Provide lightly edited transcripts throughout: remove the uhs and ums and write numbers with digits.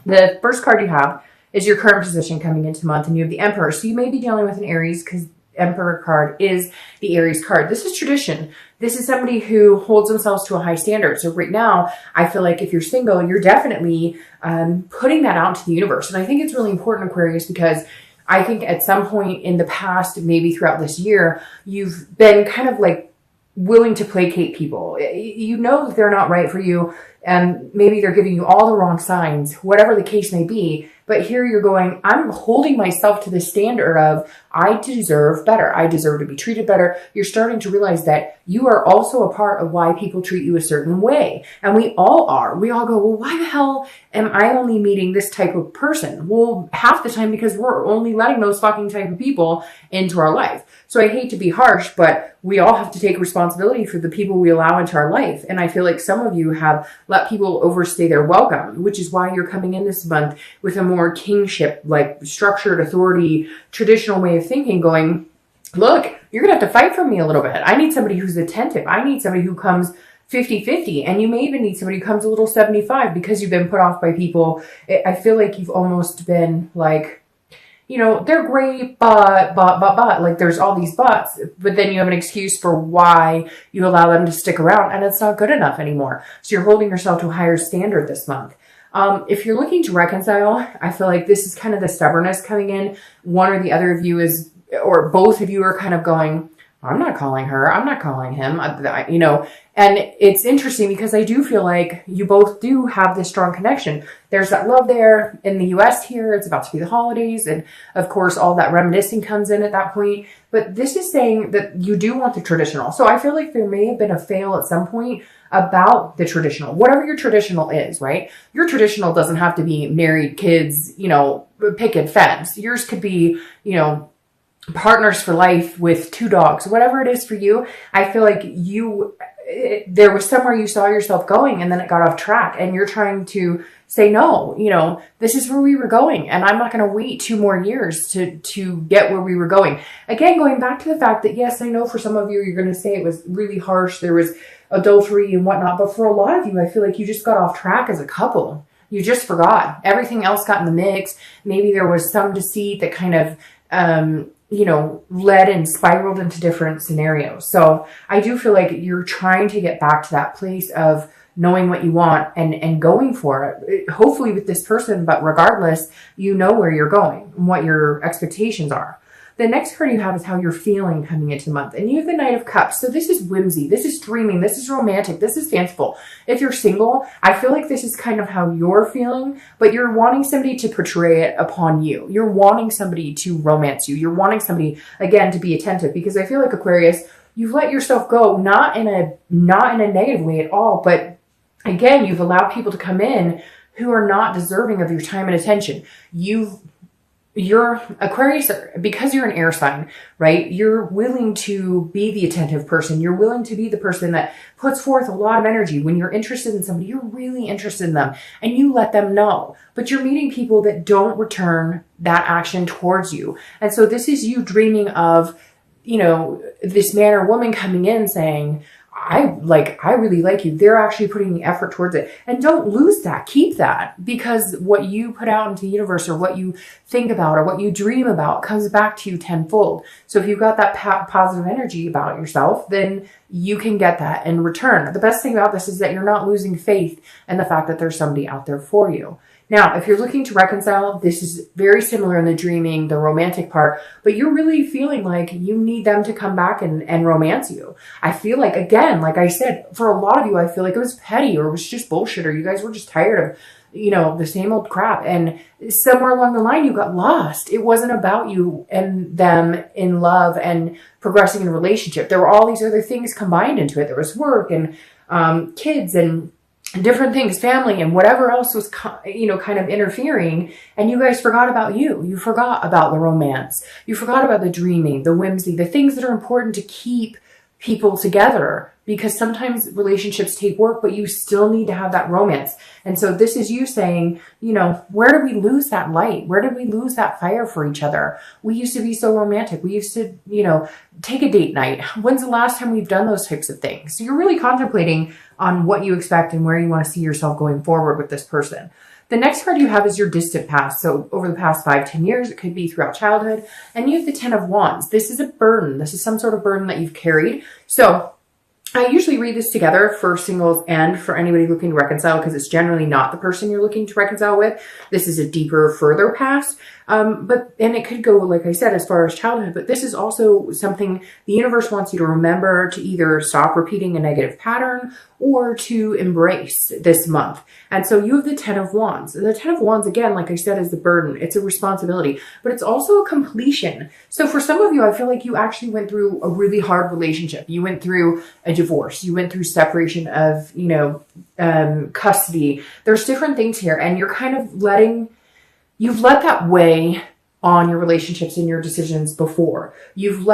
The first card you have is your current position coming into the month, and you have the Emperor. So you may be dealing with an Aries because Emperor card is the Aries card. This is tradition. This is somebody who holds themselves to a high standard. So right now, I feel like if you're single, you're definitely putting that out to the universe. And I think it's really important, Aquarius, because I think at some point in the past, maybe throughout this year, you've been kind of like willing to placate people. You know that they're not right for you, and maybe they're giving you all the wrong signs, whatever the case may be. But here you're going, I'm holding myself to the standard of, I deserve better. I deserve to be treated better. You're starting to realize that you are also a part of why people treat you a certain way. And we all are. We all go, well, why the hell am I only meeting this type of person? Well, half the time because we're only letting those fucking type of people into our life. So I hate to be harsh, but we all have to take responsibility for the people we allow into our life. And I feel like some of you have let people overstay their welcome, which is why you're coming in this month with a more kingship, like structured authority, traditional way of thinking, going, look, you're going to have to fight for me a little bit. I need somebody who's attentive. I need somebody who comes 50-50. And you may even need somebody who comes a little 75 because you've been put off by people. I feel like you've almost been like, you know, they're great, but, like there's all these buts, but then you have an excuse for why you allow them to stick around, and it's not good enough anymore. So you're holding yourself to a higher standard this month. If you're looking to reconcile, I feel like this is kind of the stubbornness coming in. One or the other of you is, or both of you are kind of going, I'm not calling her, I'm not calling him, you know, and it's interesting because I do feel like you both do have this strong connection. There's that love there in the US here. It's about to be the holidays. And of course, all that reminiscing comes in at that point. But this is saying that you do want the traditional. So I feel like there may have been a fail at some point about the traditional, whatever your traditional is, right? Your traditional doesn't have to be married, kids, you know, picket fence. Yours could be, you know, partners for life with 2 dogs, whatever it is for you. I feel like there was somewhere you saw yourself going and then it got off track, and you're trying to say, no, you know, this is where we were going, and I'm not going to wait 2 more years to get where we were going. Again, going back to the fact that, yes, I know for some of you, you're going to say it was really harsh. There was adultery and whatnot. But for a lot of you, I feel like you just got off track as a couple. You just forgot. Everything else got in the mix. Maybe there was some deceit that kind of, you know, led and spiraled into different scenarios. So I do feel like you're trying to get back to that place of knowing what you want and going for it, hopefully with this person, but regardless, you know where you're going and what your expectations are. The next card you have is how you're feeling coming into the month. And you have the Knight of Cups. So this is whimsy. This is dreaming. This is romantic. This is fanciful. If you're single, I feel like this is kind of how you're feeling, but you're wanting somebody to portray it upon you. You're wanting somebody to romance you. You're wanting somebody, again, to be attentive, because I feel like, Aquarius, you've let yourself go, not in a negative way at all, but again, you've allowed people to come in who are not deserving of your time and attention. You're Aquarius, because you're an air sign, right? You're willing to be the attentive person. You're willing to be the person that puts forth a lot of energy. When you're interested in somebody, you're really interested in them and you let them know. But you're meeting people that don't return that action towards you. And so this is you dreaming of, you know, this man or woman coming in saying, I really like you. They're actually putting the effort towards it. And don't lose that. Keep that, because what you put out into the universe, or what you think about, or what you dream about, comes back to you tenfold. So if you've got that positive energy about yourself, then you can get that in return. The best thing about this is that you're not losing faith in the fact that there's somebody out there for you. Now, if you're looking to reconcile, this is very similar in the dreaming, the romantic part, but you're really feeling like you need them to come back and romance you. I feel like, again, like I said, for a lot of you, I feel like it was petty, or it was just bullshit, or you guys were just tired of, you know, the same old crap. And somewhere along the line, you got lost. It wasn't about you and them in love and progressing in a relationship. There were all these other things combined into it. There was work and kids and different things, family, and whatever else was, you know, kind of interfering. And you guys forgot about you. You forgot about the romance. You forgot about the dreaming, the whimsy, the things that are important to keep people together, because sometimes relationships take work, but you still need to have that romance. And so this is you saying, you know, where did we lose that light? Where did we lose that fire for each other? We used to be so romantic. We used to, you know, take a date night. When's the last time we've done those types of things? So you're really contemplating on what you expect and where you want to see yourself going forward with this person. The next card you have is your distant past. So over the past 5-10 years, it could be throughout childhood. And you have the 10 of Wands. This is a burden. This is some sort of burden that you've carried. So I usually read this together for singles and for anybody looking to reconcile, because it's generally not the person you're looking to reconcile with. This is a deeper, further past. And it could go, like I said, as far as childhood, but this is also something the universe wants you to remember, to either stop repeating a negative pattern or to embrace this month. And so you have the 10 of Wands. The 10 of Wands, again, like I said, is the burden. It's a responsibility, but it's also a completion. So for some of you, I feel like you actually went through a really hard relationship. You went through a divorce. You went through separation of, custody. There's different things here, and you're kind of you've let that weigh on your relationships and your decisions before. You've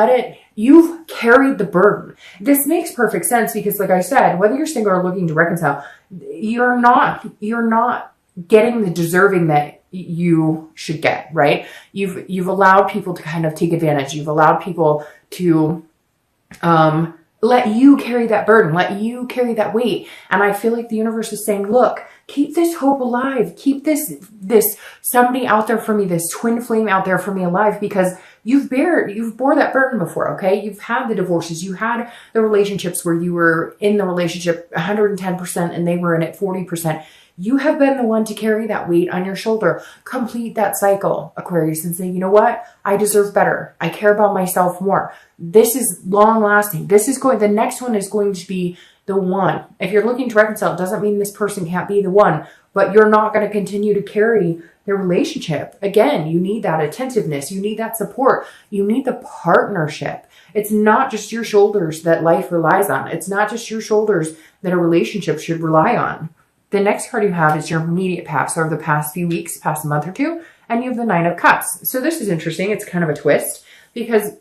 carried the burden. This makes perfect sense because, like I said, whether you're single or looking to reconcile, you're not getting the deserving that you should get, right? You've allowed people to kind of take advantage. You've allowed people to, let you carry that burden, let you carry that weight. And I feel like the universe is saying, look, keep this hope alive. Keep this somebody out there for me, this twin flame out there for me alive, because you've bore that burden before, okay? You've had the divorces. You had the relationships where you were in the relationship 110% and they were in it 40%. You have been the one to carry that weight on your shoulder. Complete that cycle, Aquarius, and say, you know what? I deserve better. I care about myself more. This is long lasting. The next one is going to be the one. If you're looking to reconcile, it doesn't mean this person can't be the one, but you're not going to continue to carry the relationship. Again, you need that attentiveness. You need that support. You need the partnership. It's not just your shoulders that life relies on. It's not just your shoulders that a relationship should rely on. The next card you have is your immediate past, or the past few weeks, past month or two, and you have the 9 of Cups. So this is interesting. It's kind of a twist because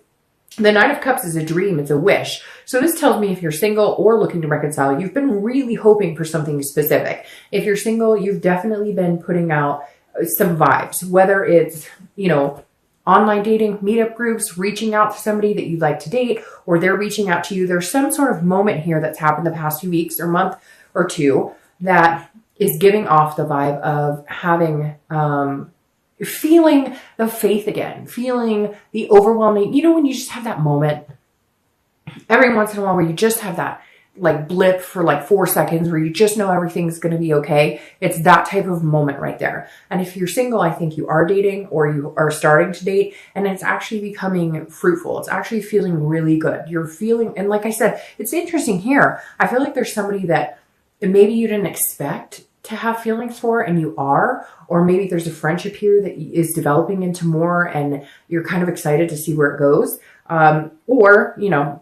the 9 of Cups is a dream. It's a wish. So this tells me if you're single or looking to reconcile, you've been really hoping for something specific. If you're single, you've definitely been putting out some vibes, whether it's, online dating, meetup groups, reaching out to somebody that you'd like to date, or they're reaching out to you. There's some sort of moment here that's happened the past few weeks or month or two that is giving off the vibe of having, feeling the faith again, feeling the overwhelming, when you just have that moment every once in a while where you just have that like blip for like 4 seconds where you just know everything's going to be okay. It's that type of moment right there. And if you're single, I think you are dating or you are starting to date, and it's actually becoming fruitful. It's actually feeling really good. You're feeling, and like I said, it's interesting here. I feel like there's somebody that maybe you didn't expect to have feelings for, and you are, or maybe there's a friendship here that is developing into more and you're kind of excited to see where it goes. Or,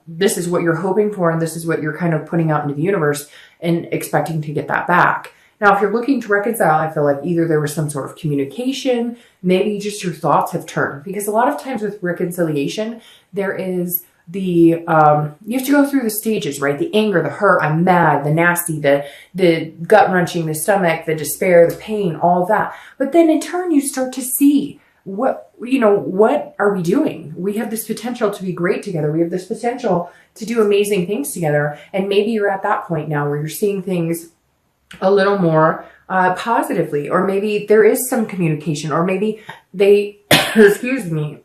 this is what you're hoping for and this is what you're kind of putting out into the universe and expecting to get that back. Now, if you're looking to reconcile, I feel like either there was some sort of communication, maybe just your thoughts have turned, because a lot of times with reconciliation, there is you have to go through the stages, right? The anger, the hurt, I'm mad, the nasty, the gut wrenching, the stomach, the despair, the pain, all of that. But then in turn, you start to see what are we doing? We have this potential to be great together. We have this potential to do amazing things together. And maybe you're at that point now where you're seeing things a little more positively, or maybe there is some communication, or maybe they excuse me,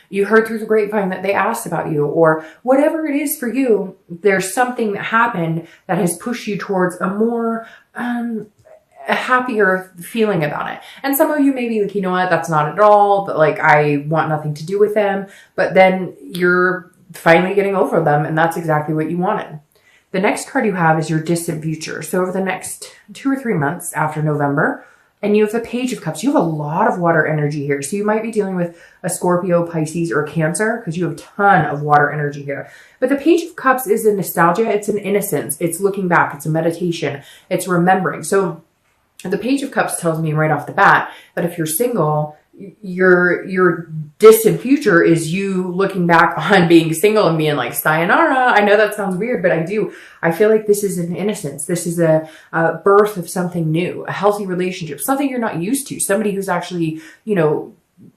you heard through the grapevine that they asked about you, or whatever it is for you, there's something that happened that has pushed you towards a more, a happier feeling about it. And some of you may be like, you know what, that's not at all, but like, I want nothing to do with them. But then you're finally getting over them, and that's exactly what you wanted. The next card you have is your distant future. So over the next 2 or 3 months after November, and you have the Page of Cups. You have a lot of water energy here. So you might be dealing with a Scorpio, Pisces, or Cancer, because you have a ton of water energy here. But the Page of Cups is a nostalgia. It's an innocence. It's looking back. It's a meditation. It's remembering. So the Page of Cups tells me right off the bat that if you're single, your distant future is you looking back on being single and being like, sayonara. I know that sounds weird, but I feel like this is an innocence. This is a birth of something new, a healthy relationship, something you're not used to, somebody who's actually,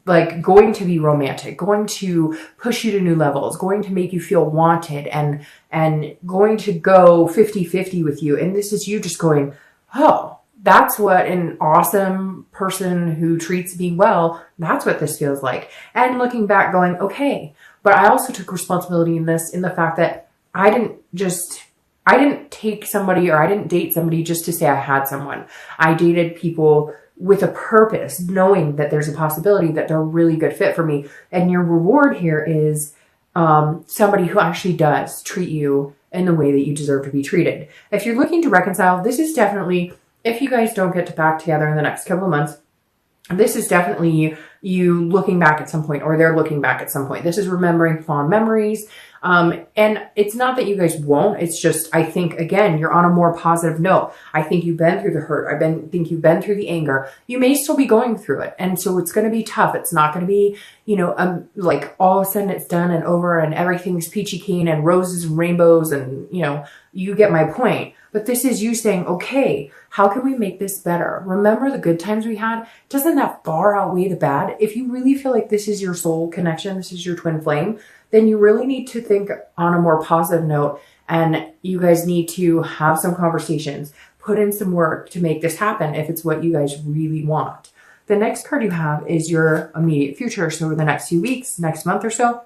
like going to be romantic, going to push you to new levels, going to make you feel wanted, and going to go 50-50 with you. And this is you just going, oh, That's what an awesome person who treats me well, that's what this feels like. And looking back going, okay, but I also took responsibility in this, in the fact that I didn't take somebody, or I didn't date somebody just to say I had someone. I dated people with a purpose, knowing that there's a possibility that they're a really good fit for me. And your reward here is somebody who actually does treat you in the way that you deserve to be treated. If you're looking to reconcile, this is definitely, if you guys don't get to back together in the next couple of months, this is definitely you looking back at some point, or they're looking back at some point. This is remembering fond memories. And it's not that you guys won't, it's just, I think, again, you're on a more positive note. I think you've been through the hurt. think you've been through the anger. You may still be going through it. And so it's going to be tough. It's not going to be, like all of a sudden it's done and over and everything's peachy keen and roses and rainbows and, you get my point. But this is you saying, okay, how can we make this better? Remember the good times we had? Doesn't that far outweigh the bad? If you really feel like this is your soul connection, this is your twin flame, then you really need to think on a more positive note, and you guys need to have some conversations, put in some work to make this happen if it's what you guys really want. The next card you have is your immediate future. So over the next few weeks, next month or so,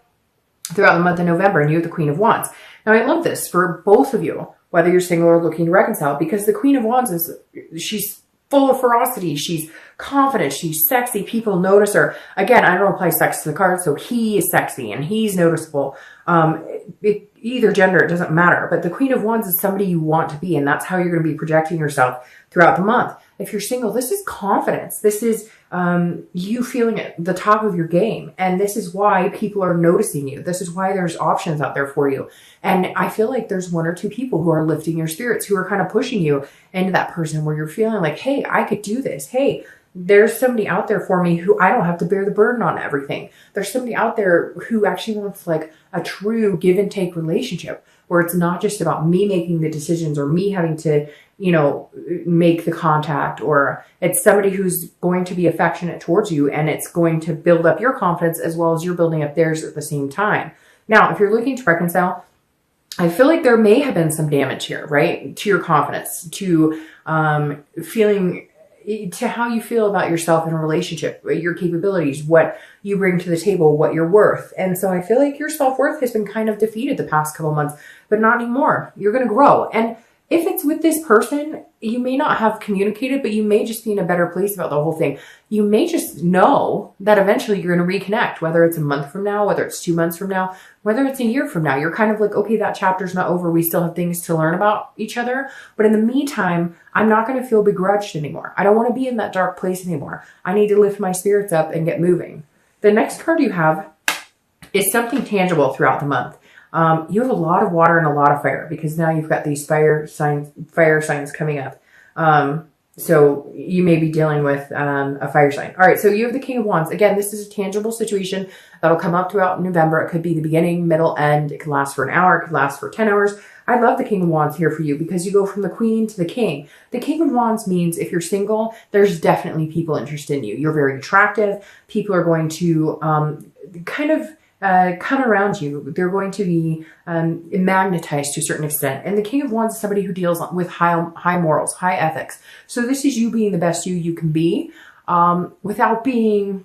throughout the month of November, and you have the Queen of Wands. Now I love this for both of you, whether you're single or looking to reconcile, because the Queen of Wands she's full of ferocity. She's confident. She's sexy. People notice her. Again, I don't apply sex to the card, so he is sexy and he's noticeable. Either gender, it doesn't matter. But the Queen of Wands is somebody you want to be, and that's how you're going to be projecting yourself throughout the month. If you're single, this is confidence. This is you feeling at the top of your game. And this is why people are noticing you. This is why there's options out there for you. And I feel like there's one or two people who are lifting your spirits, who are kind of pushing you into that person where you're feeling like, hey, I could do this. Hey, there's somebody out there for me who I don't have to bear the burden on everything. There's somebody out there who actually wants like a true give and take relationship, where it's not just about me making the decisions or me having to, make the contact, or it's somebody who's going to be affectionate towards you, and it's going to build up your confidence as well as you're building up theirs at the same time. Now, if you're looking to reconcile, I feel like there may have been some damage here, right? To your confidence, to feeling, to how you feel about yourself in a relationship, your capabilities, what you bring to the table, what you're worth. And so I feel like your self-worth has been kind of defeated the past couple months, but not anymore. You're going to grow. And if it's with this person, you may not have communicated, but you may just be in a better place about the whole thing. You may just know that eventually you're going to reconnect, whether it's a month from now, whether it's 2 months from now, whether it's a year from now. You're kind of like, okay, that chapter's not over. We still have things to learn about each other. But in the meantime, I'm not going to feel begrudged anymore. I don't want to be in that dark place anymore. I need to lift my spirits up and get moving. The next card you have is something tangible throughout the month. You have a lot of water and a lot of fire, because now you've got these fire signs coming up. So you may be dealing with a fire sign. All right, so you have the King of Wands. Again, this is a tangible situation that'll come up throughout November. It could be the beginning, middle, end. It could last for an hour. It could last for 10 hours. I love the King of Wands here for you, because you go from the Queen to the King. The King of Wands means if you're single, there's definitely people interested in you. You're very attractive. People are going to come around you. They're going to be magnetized to a certain extent. And the King of Wands is somebody who deals with high morals, high ethics. So this is you being the best you can be, without being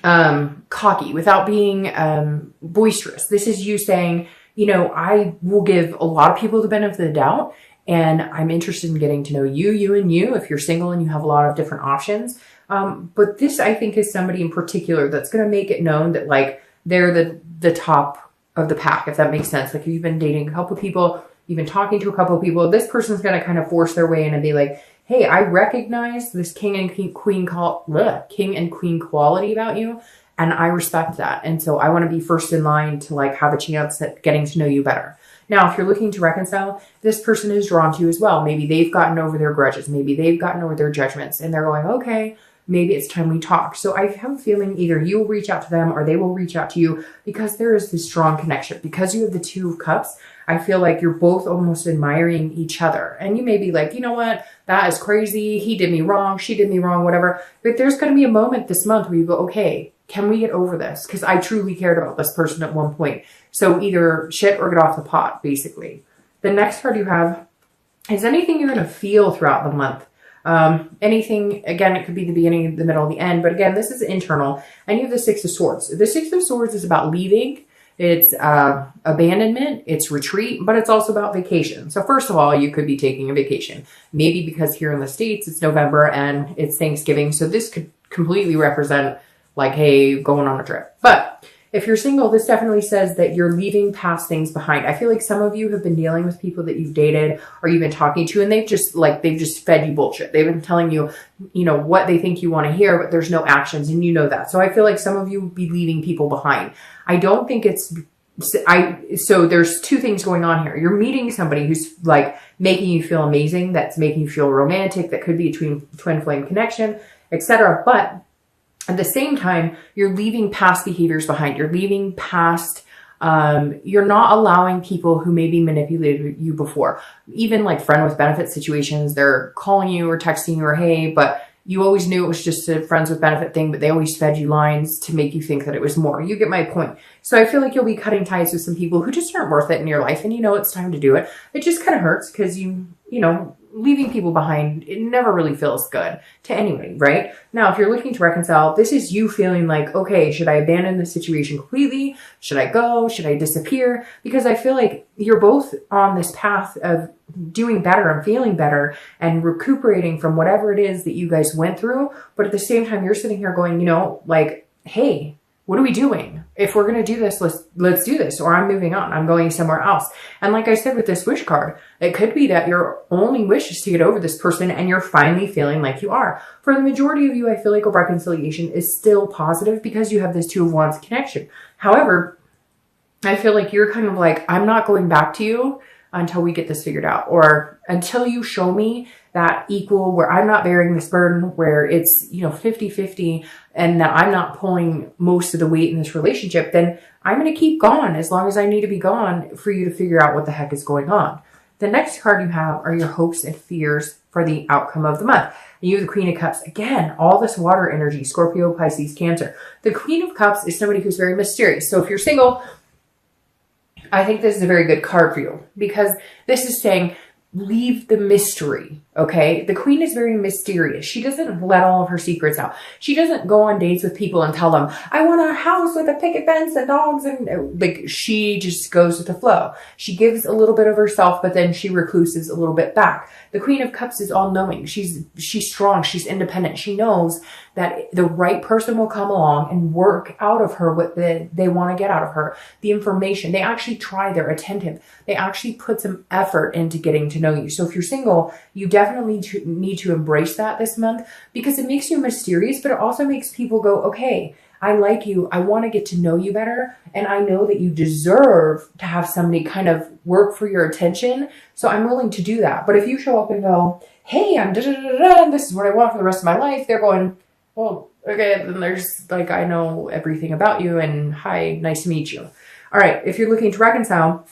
cocky, without being boisterous. This is you saying, I will give a lot of people the benefit of the doubt, and I'm interested in getting to know you and you, if you're single and you have a lot of different options. But this, I think, is somebody in particular that's going to make it known that, like, they're the top of the pack, if that makes sense. Like, if you've been dating a couple people, you've been talking to a couple of people, this person's going to kind of force their way in and be like, hey, I recognize this king and queen quality about you, and I respect that. And so I want to be first in line to, like, have a chance at getting to know you better. Now, if you're looking to reconcile, this person is drawn to you as well. Maybe they've gotten over their grudges. Maybe they've gotten over their judgments, and they're going, okay, maybe it's time we talk. So I have a feeling either you will reach out to them or they will reach out to you, because there is this strong connection. Because you have the Two of Cups, I feel like you're both almost admiring each other. And you may be like, you know what? That is crazy. He did me wrong. She did me wrong, whatever. But there's going to be a moment this month where you go, okay, can we get over this? Because I truly cared about this person at one point. So either shit or get off the pot, basically. The next card you have is anything you're going to feel throughout the month. Anything, again, it could be the beginning, the middle, the end, but again, this is internal. And you have the Six of Swords. The Six of Swords is about leaving. It's abandonment, it's retreat, but it's also about vacation. So first of all, you could be taking a vacation. Maybe because here in the States, it's November and it's Thanksgiving. So this could completely represent like, hey, going on a trip. But if you're single, this definitely says that you're leaving past things behind. I feel like some of you have been dealing with people that you've dated or you've been talking to, and they've just fed you bullshit. They've been telling you, you know, what they think you want to hear, but there's no actions, and you know that. So I feel like some of you would be leaving people behind. I don't think so there's two things going on here. You're meeting somebody who's like making you feel amazing, that's making you feel romantic, that could be a twin flame connection, etc. But at the same time, you're leaving past behaviors behind. You're leaving past, you're not allowing people who maybe manipulated you before. Even like friend with benefit situations, they're calling you or texting you or hey, but you always knew it was just a friends with benefit thing, but they always fed you lines to make you think that it was more. You get my point. So I feel like you'll be cutting ties with some people who just aren't worth it in your life, and you know it's time to do it. It just kind of hurts because you know, leaving people behind, it never really feels good to anybody, right? Now, if you're looking to reconcile, this is you feeling like, okay, should I abandon the situation completely? Should I go? Should I disappear? Because I feel like you're both on this path of doing better and feeling better and recuperating from whatever it is that you guys went through. But at the same time, you're sitting here going, you know, like, hey, what are we doing? If we're going to do this, let's do this, or I'm moving on. I'm going somewhere else. And like I said, with this wish card, it could be that your only wish is to get over this person and you're finally feeling like you are. For the majority of you, I feel like a reconciliation is still positive because you have this Two of Wands connection. However, I feel like you're kind of like, I'm not going back to you until we get this figured out, or until you show me that equal, where I'm not bearing this burden, where it's, you know, 50-50, and that I'm not pulling most of the weight in this relationship, then I'm going to keep gone as long as I need to be gone for you to figure out what the heck is going on. The next card you have are your hopes and fears for the outcome of the month. And you have the Queen of Cups. Again, all this water energy, Scorpio, Pisces, Cancer. The Queen of Cups is somebody who's very mysterious. So if you're single, I think this is a very good card for you, because this is saying leave the mystery, okay? The Queen is very mysterious. She doesn't let all of her secrets out. She doesn't go on dates with people and tell them, I want a house with a picket fence and dogs, and like, she just goes with the flow. She gives a little bit of herself, but then she recluses a little bit back. The Queen of Cups is all-knowing. She's strong. She's independent. She knows that the right person will come along and work out of her what they want to get out of her. The information. They actually try. They're attentive. They actually put some effort into getting to know you. So if you're single, you definitely need to embrace that this month, because it makes you mysterious, but it also makes people go, okay, I like you. I want to get to know you better. And I know that you deserve to have somebody kind of work for your attention. So I'm willing to do that. But if you show up and go, hey, I'm da-da-da-da-da, and this is what I want for the rest of my life, they're going, well, okay, then there's like, I know everything about you, and hi, nice to meet you. All right. If you're looking to reconcile,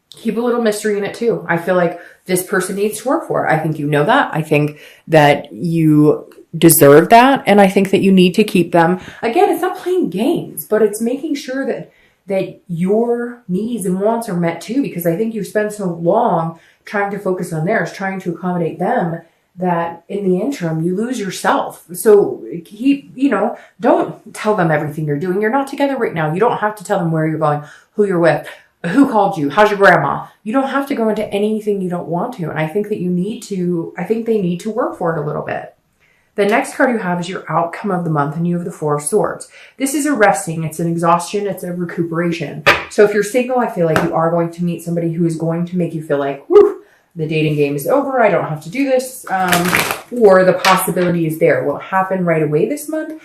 keep a little mystery in it too. I feel like this person needs to work for it. I think you know that. I think that you deserve that. And I think that you need to keep them. Again, it's not playing games, but it's making sure that your needs and wants are met too, because I think you spend so long trying to focus on theirs, trying to accommodate them, that in the interim you lose yourself. So keep, you know, don't tell them everything you're doing. You're not together right now. You don't have to tell them where you're going, who you're with, who called you, how's your grandma. You don't have to go into anything you don't want to. And I think that I think they need to work for it a little bit. The next card you have is your outcome of the month, and you have the Four of Swords. This is a resting, it's an exhaustion, it's a recuperation. So if you're single, I feel like you are going to meet somebody who is going to make you feel like, whew, the dating game is over, I don't have to do this, or the possibility is there. Will it happen right away this month?